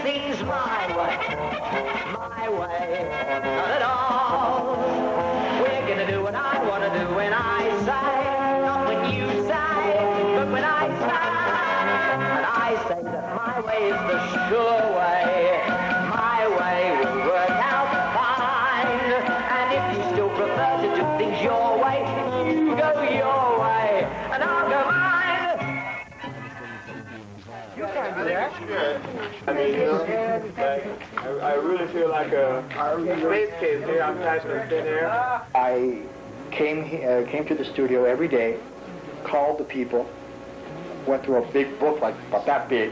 things my way, not at all. We're gonna do what I wanna do when I say, not when you say, but when I say. And I say that my way is the sure way. My way will work out fine. And if you still prefer to do things your way, you go your way, and I'll go mine. You can't do that. I mean, you know, I really feel like a space case here. I'm typing in thin air. I came to the studio every day, called the people, went through a big book like about that big,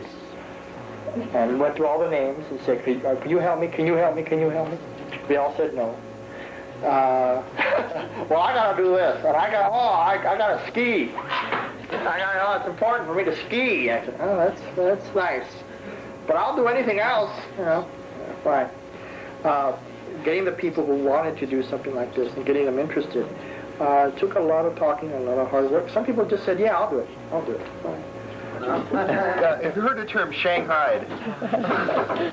and went through all the names and said, can you help me? Can you help me? Can you help me? They all said no. Well, I gotta do this, and I gotta ski. It's important for me to ski. I said, oh, that's nice, but I'll do anything else, you know. Fine. Getting the people who wanted to do something like this and getting them interested took a lot of talking and a lot of hard work. Some people just said, yeah, I'll do it. Fine. Have you heard the term Shanghaied? I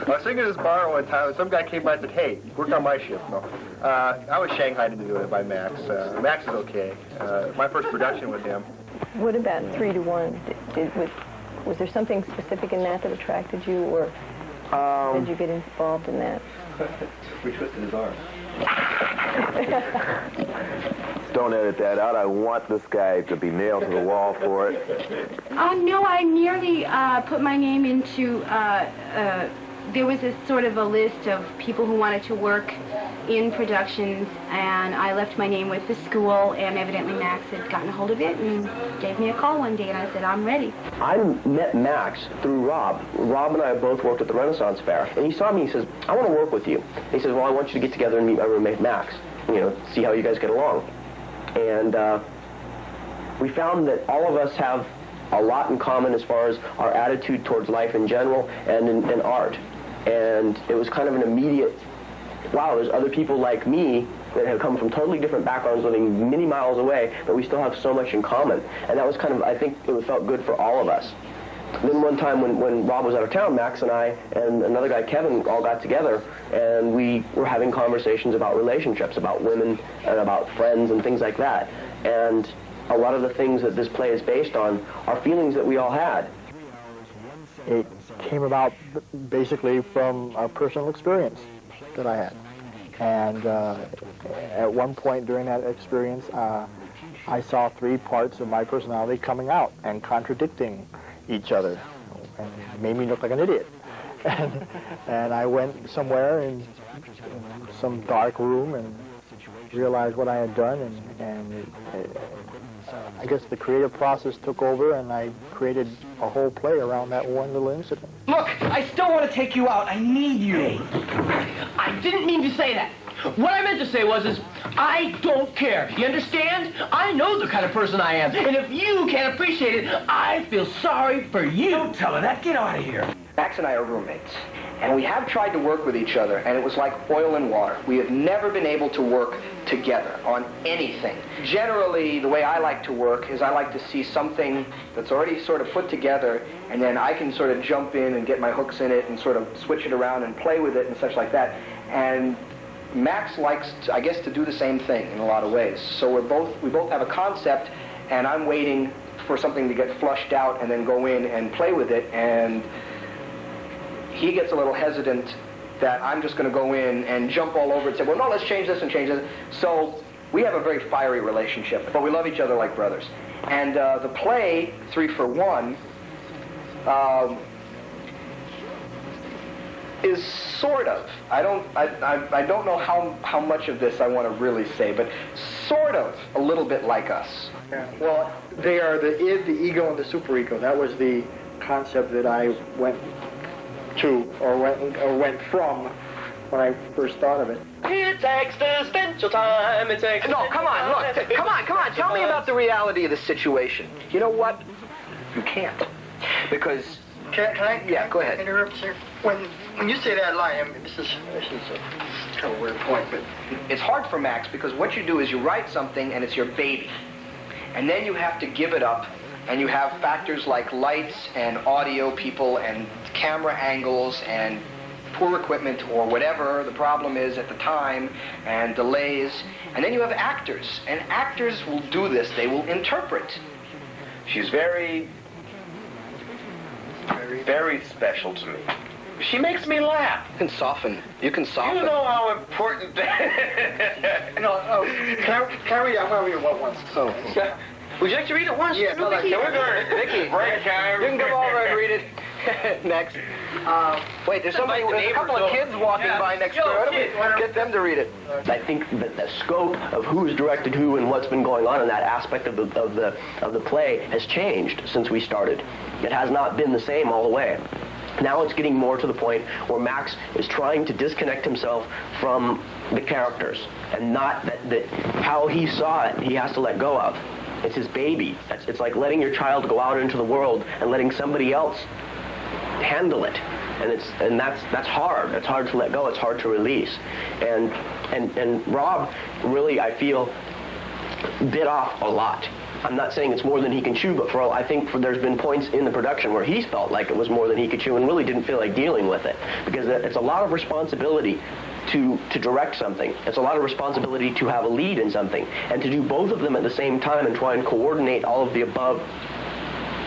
was sitting at this bar one time, and some guy came by and said, hey, work on my shift. No. I was Shanghaied into doing it by Max. Max is okay. My first production with him. What about 3 to 1? Was there something specific in that attracted you, or did you get involved in that? We twisted his arm. Don't edit that out. I want this guy to be nailed to the wall for it. No, I nearly put my name into, there was a sort of a list of people who wanted to work in productions, and I left my name with the school, and evidently Max had gotten a hold of it and gave me a call one day, and I said, I'm ready. I met Max through Rob. Rob and I both worked at the Renaissance Fair, and he saw me, he says, I want to work with you. He says, well, I want you to get together and meet my roommate Max, you know, see how you guys get along. And we found that all of us have a lot in common as far as our attitude towards life in general and in art. And it was kind of an immediate, wow, there's other people like me that have come from totally different backgrounds living many miles away, but we still have so much in common. And that was kind of, I think it felt good for all of us. Then one time when Rob was out of town, Max and I and another guy, Kevin, all got together, and we were having conversations about relationships, about women, and about friends and things like that. And a lot of the things that this play is based on are feelings that we all had. It came about basically from a personal experience that I had. And at one point during that experience, I saw 3 parts of my personality coming out and contradicting each other, and it made me look like an idiot. And I went somewhere in some dark room and realized what I had done, and I guess the creative process took over, and I created a whole play around that one little incident. Look, I still want to take you out. I need you. I didn't mean to say that. What I meant to say was, I don't care. You understand? I know the kind of person I am. And if you can't appreciate it, I feel sorry for you. Don't tell her that. Get out of here. Max and I are roommates. And we have tried to work with each other, and it was like oil and water. We have never been able to work together on anything. Generally, the way I like to work is I like to see something that's already sort of put together, and then I can sort of jump in and get my hooks in it and sort of switch it around and play with it and such like that. And Max likes, I guess, to do the same thing in a lot of ways. So we both have a concept, and I'm waiting for something to get flushed out and then go in and play with it. And he gets a little hesitant that I'm just going to go in and jump all over and say, well, no, let's change this and change this. So we have a very fiery relationship, but we love each other like brothers. And the play, 3 for 1, is sort of, I don't know how much of this I want to really say, but sort of a little bit like us. Yeah. Well, they are the id, the ego, and the superego. That was the concept that I went to, or went from, when I first thought of it. It's existential time. It's existential. No, come on, look, come on. Tell me about the reality of the situation. You know what? You can't, because. Can I? Yeah, go ahead. Interrupt, sir. When you say that line, I mean, this is a kind of a weird point, but it's hard for Max because what you do is you write something and it's your baby, and then you have to give it up and you have factors like lights and audio people and camera angles and poor equipment or whatever the problem is at the time, and delays. And then you have actors, and actors will do this. They will interpret. She's very special to me. She makes me laugh. You can soften. You can soften. You know how important that is. No, can I read? I'm going to read it once. So, Would you like to read it once? yes, No, Vicky? Vicky, you can come over and read it next. Wait, there's somebody. There's a couple of kids walking by next door. Why don't we get them to read it? I think that the scope of who's directed who and what's been going on in that aspect of the play has changed since we started. It has not been the same all the way. Now it's getting more to the point where Max is trying to disconnect himself from the characters, and not that how he saw it he has to let go of. It's his baby. It's like letting your child go out into the world and letting somebody else handle it. And that's hard. It's hard to let go. It's hard to release. And Rob really, I feel, bit off a lot. I'm not saying it's more than he can chew, but I think there's been points in the production where he's felt like it was more than he could chew and really didn't feel like dealing with it, because it's a lot of responsibility to direct something. It's a lot of responsibility to have a lead in something, and to do both of them at the same time and try and coordinate all of the above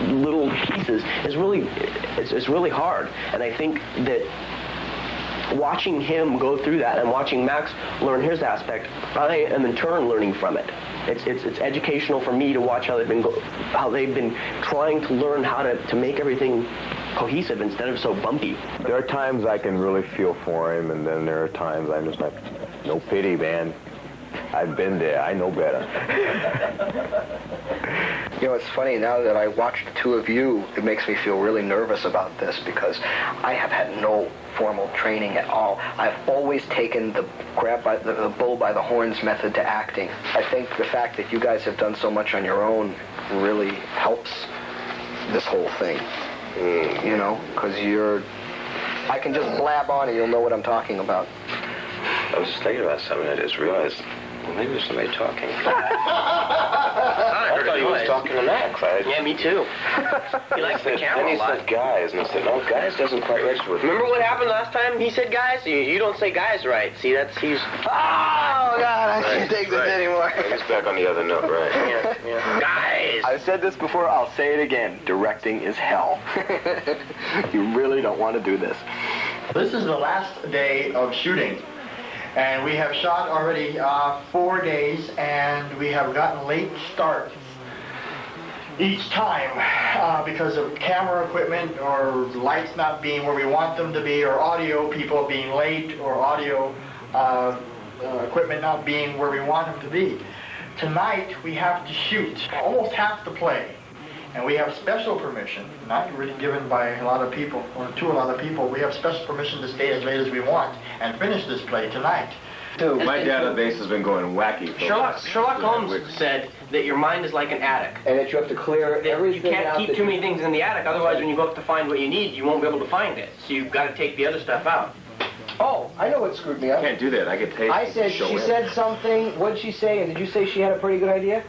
little pieces is really hard. And I think that watching him go through that and watching Max learn his aspect, I am in turn learning from it. It's educational for me to watch how they've been trying to learn how to make everything cohesive instead of so bumpy. There are times I can really feel for him, and then there are times I'm just like, no pity, man. I've been there. I know better. You know, it's funny, now that I watched the two of you, it makes me feel really nervous about this, because I have had no formal training at all. I've always taken the bull by the horns method to acting. I think the fact that you guys have done so much on your own really helps this whole thing. You know, because I can just blab on and you'll know what I'm talking about. I was just thinking about something. I just realized, well, maybe there's somebody talking. I thought he was talking to Max. Yeah, me too. He likes the camera Then he a lot. said guys, and I said, no, guys doesn't quite register with me. Remember what happened last time he said guys? You don't say guys right. See, he's... Oh, God, I can't take this anymore. He's back on the other note, right? Yeah. Guys! I've said this before, I'll say it again. Directing is hell. You really don't want to do this. This is the last day of shooting, and we have shot already 4 days, and we have gotten late starts each time because of camera equipment or lights not being where we want them to be, or audio people being late, or audio equipment not being where we want them to be. Tonight we have to shoot almost half the play. And we have special permission, not really given by a lot of people, or to a lot of people. We have special permission to stay as late as we want and finish this play tonight. My database has been going wacky. Sherlock Holmes said that your mind is like an attic. And that you have to clear everything You can't out. keep too many things in the attic, otherwise when you go up to find what you need, you won't be able to find it. So you've got to take the other stuff out. Oh, I know what screwed me up. I can't do that. I get taste. I said, she said something, what did she say, and did you say she had a pretty good idea?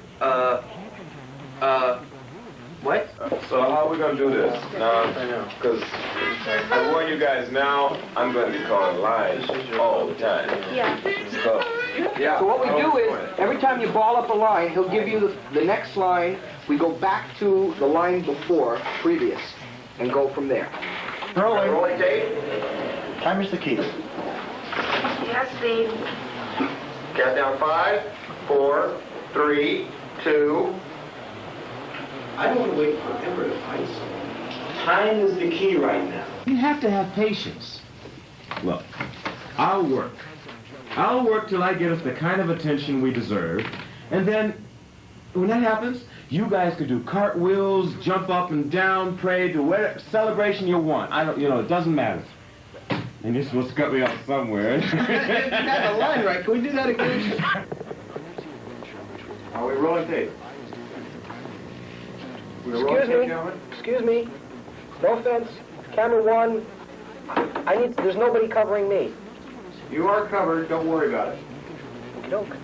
What? So how are we going to do this? Because I warn you guys now, I'm going to be calling lines all the time. Yeah. So what we do is, every time you ball up a line, he'll give you the next line. We go back to the line before, previous, and go from there. Rolling tape. Time is the key. Yes, babe. Count down 5, 4, 3, 2. I don't want to wait forever to find something. Time is the key right now. You have to have patience. Look, I'll work. I'll work till I get us the kind of attention we deserve, and then, when that happens, you guys could do cartwheels, jump up and down, pray, do whatever celebration you want. It doesn't matter. And you're supposed to cut me off somewhere. You got the line right. Can we do that again? Are we rolling tape? Excuse me. No offense. Camera 1. There's nobody covering me. You are covered. Don't worry about it. Okey-doke.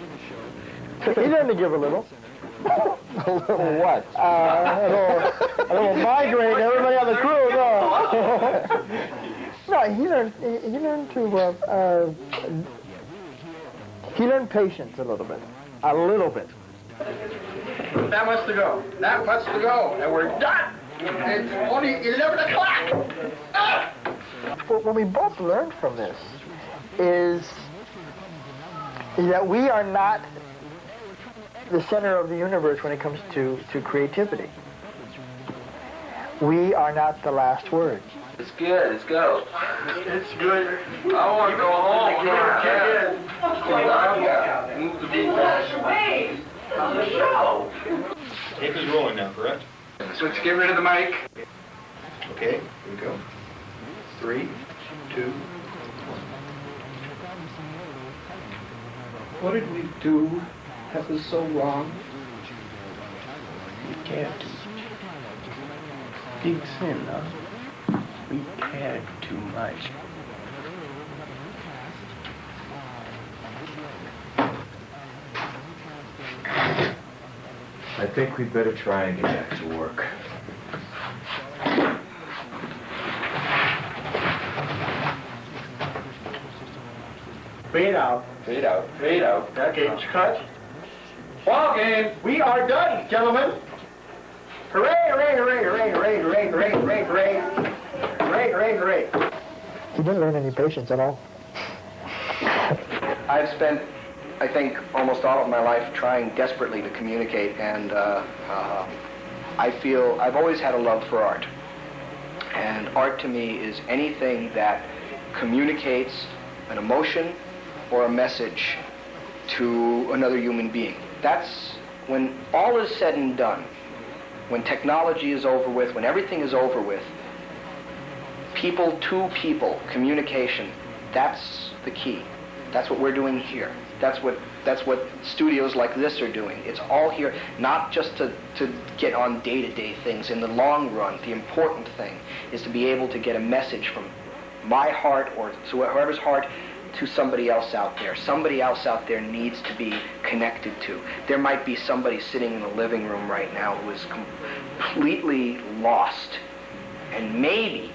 He's going to give a little. A little what? A little migraine. Everybody on the crew, no. No, he learned patience a little bit. A little bit. That much to go. That much to go. And we're done. It's only 11 o'clock. Ah! What we both learned from this is that we are not the center of the universe when it comes to creativity. We are not the last word. It's good. Let's go. It's good. I want to go home. Move the beat. On the show. Tape is rolling now, correct? So let's get rid of the mic. Okay, here we go. 3, 2, 1. What did we do that was so wrong? We cared too much. Big sin, huh? We cared too much. I think we'd better try and get back to work. Fade out. Fade out. Fade out. That game's cut. Ball game. We are done, gentlemen. Hooray, hooray, hooray, hooray, hooray, hooray, hooray, hooray, hooray. Hooray, hooray, hooray. He didn't learn any patience at all. I've spent, I think, almost all of my life trying desperately to communicate, and I feel I've always had a love for art. And art to me is anything that communicates an emotion or a message to another human being. That's when all is said and done, when technology is over with, when everything is over with, people to people communication, that's the key. That's what we're doing here. That's what studios like this are doing. It's all here, not just to get on day-to-day things. In the long run, the important thing is to be able to get a message from my heart or to whoever's heart to somebody else out there. Somebody else out there needs to be connected to. There might be somebody sitting in the living room right now who is completely lost. And maybe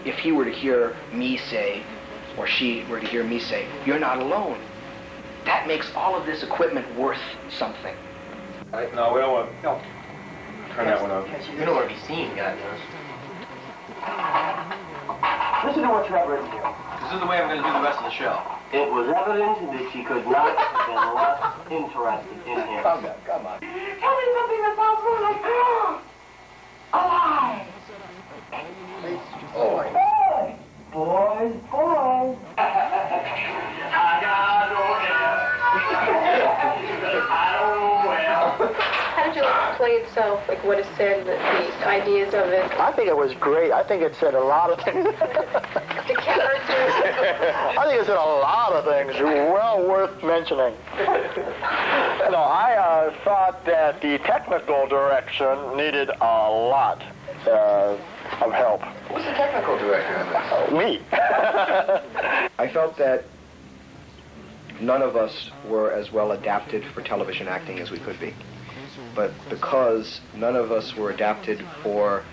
if he were to hear me say, or she were to hear me say, "You're not alone," that makes all of this equipment worth something. No, we don't want to. No. Turn that one off. You don't want to be seen, God knows. Listen to what you have written here. This is the way I'm going to do the rest of the show. It was evident that she could not have been less interested in him. Come on. Tell me something that sounds more like girl. Alive. Oh. Boys. How did you like the play itself? Like what is said, the ideas of it? I think it was great. I think it said a lot of things. I think it said a lot of things well worth mentioning. No, I thought that the technical direction needed a lot of help. Who's the technical director of this? Me. I felt that none of us were as well adapted for television acting as we could be. But because none of us were adapted for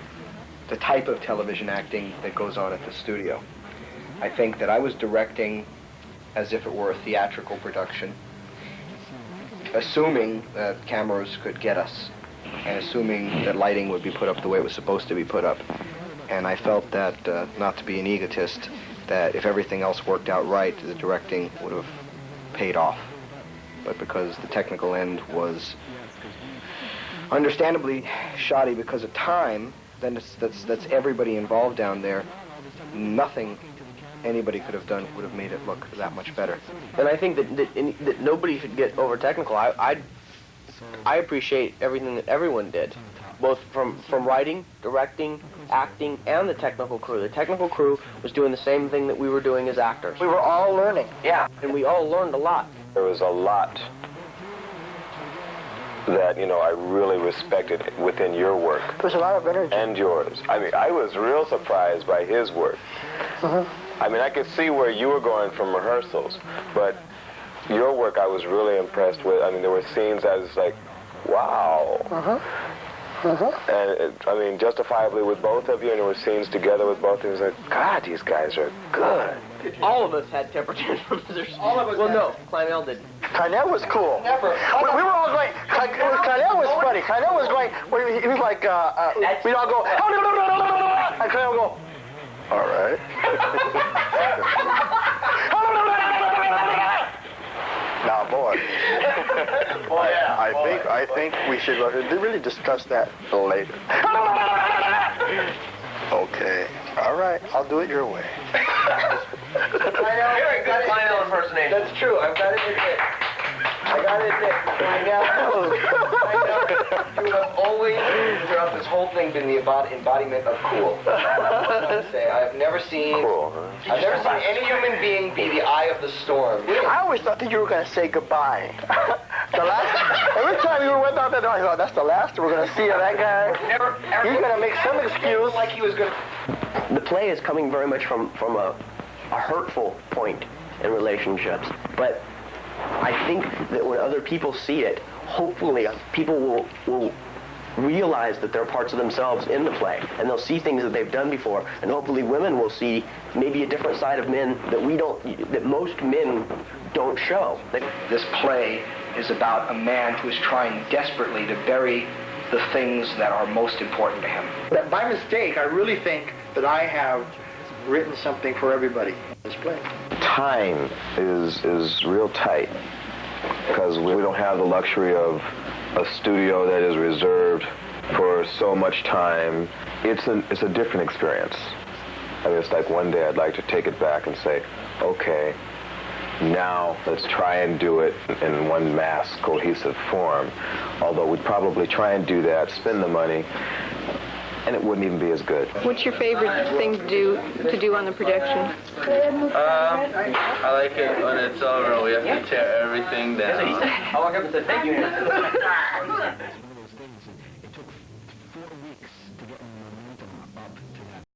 the type of television acting that goes on at the studio, I think that I was directing as if it were a theatrical production, assuming that cameras could get us, and assuming that lighting would be put up the way it was supposed to be put up. And I felt that, not to be an egotist, that if everything else worked out right, the directing would have paid off. But because the technical end was understandably shoddy because of time, then that's everybody involved down there. Nothing anybody could have done would have made it look that much better. And I think that nobody should get over technical. I appreciate everything that everyone did, both from writing, directing, acting, and the technical crew. The technical crew was doing the same thing that we were doing as actors. We were all learning. Yeah, and we all learned a lot. There was a lot that, I really respected within your work. There's a lot of energy. And yours. I mean, I was real surprised by his work. I mean, I could see where you were going from rehearsals, but your work I was really impressed with. I mean, there were scenes I was like, Wow. Uh-huh. And I mean, justifiably with both of you, and there were scenes together with both of you. It was like, God, these guys are good. All of us had temper tantrums. All of us. Well, no, Kleinell did. Kleinell was cool. Never. We were all going. Kleinell was funny. Kleinell was going. He was like, we'd all go. And Kleinell would go. All right. Now, boy. I think we should really discuss that later. Okay. All right. I'll do it your way. Kleinell impersonation. That's true. I've got to admit. You have always, throughout this whole thing, been the embodiment of cool. I've never seen any human being be the eye of the storm. I always thought that you were going to say goodbye. Every time you went out that door, I thought, that's the last we're going to see of that guy. He's going to make some excuse. Like he was going to... The play is coming very much from a hurtful point in relationships, but I think that when other people see it, hopefully people will realize that there are parts of themselves in the play, and they'll see things that they've done before, and hopefully women will see maybe a different side of men that most men don't show. This play is about a man who is trying desperately to bury the things that are most important to him. That by mistake, I really think that I have written something for everybody in this play. Time is real tight because we don't have the luxury of a studio that is reserved for so much time. It's a different experience. I mean, it's like one day I'd like to take it back and say, okay, now let's try and do it in one mass, cohesive form. Although we'd probably try and do that, spend the money, and it wouldn't even be as good. What's your favorite thing to do on the production? I like it when it's over. We have to tear everything down. I walk up and say, thank you.